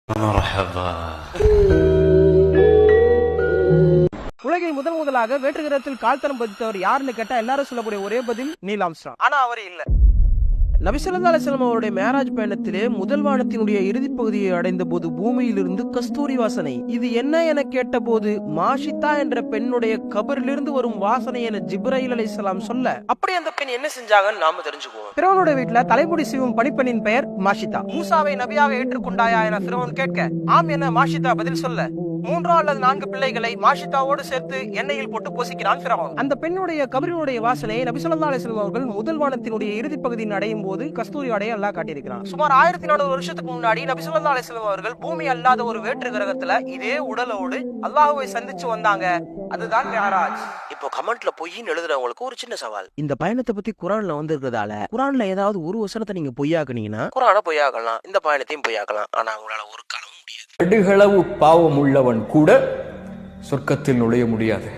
مرحبا. உலகில் முதலாக வேற்று கிரகத்தில் கால்தடம் பதித்தவர் யாருன்னு கேட்டா எல்லாரும் சொல்லக்கூடிய ஒரே பதில் நீல் ஆம்ஸ்ட்ராங். ஆனா அவர் இல்ல. நபி ஸல்லல்லாஹு அலைஹி வஸல்லம் அவருடைய மேராஜ் பயணத்திலே முதல் வானத்தினுடைய இறுதிப் பகுதியை அடைந்த போது பூமியிலிருந்து கஸ்தூரி வாசனை. இது என்ன என கேட்ட போது மாஷிதா என்ற பெண்ணுடைய கபரிலிருந்து வரும் வாசனை என ஜிப்ரைல் அலைஹிஸ்ஸலாம் சொல்ல, அப்படி அந்த பெண் என்ன செஞ்சாங்கன்னு நாம தெரிஞ்சுக்குவோம். ஃபிரௌனுடைய வீட்டுல தலைமுடி சீவும் பணிப்பெண்ணின் பெயர் மாஷிதா. மூசாவை நபியாக ஏற்றுக்கொண்டாயா என ஃபிரௌன் கேட்க, ஆம் என மாஷிதா பதில் சொல்ல, 3 அல்லது 4 பிள்ளைகளை மாஷிதாவோடு சேர்த்து எண்ணெயில் போட்டு பொசிக்கிறான் ஃபிரௌன். அந்த பெண்ணுடைய கபரினுடைய வாசனை நபி ஸல்லல்லாஹு அலைஹி வஸல்லம் அவர்கள் முதல் வானத்தினுடைய இறுதி பகுதியின் அடையும் போது கஸ்தூரி அடைய அல்லாஹ் காட்டியிருக்கிறான். சுமார் 1400 வருஷத்துக்கு முன்னாடி நபி ஸல்லல்லாஹு அலைஹி வஸல்லம் அவர்கள் பூமி அல்லாத ஒரு வேற்று கிரகத்துல இதே உடலோடு அல்லாஹ்வை சந்திச்சு வந்தாங்க. அதுதான் மிஅராஜ். இப்போ கமெண்ட்ல பொய்ன்னு எழுதுறவங்களுக்கு ஒரு சின்ன சவால். இந்த பயணத்தை பத்தி குர்ஆன்ல வந்திருக்கிறதால குர்ஆன்ல ஏதாவது ஒரு வசனத்தை நீங்க பொய்யாக்குனீங்கன்னா குர்ஆனை பொய்யாக்கலாம், இந்த பயணத்தையும் பொய்யாக்கலாம். ஆனா உங்களால ஒரு காலமும் முடியாது. அடுகளவு பாவம் உள்ளவன் கூட சொர்க்கத்தில் நுழைய முடியாது.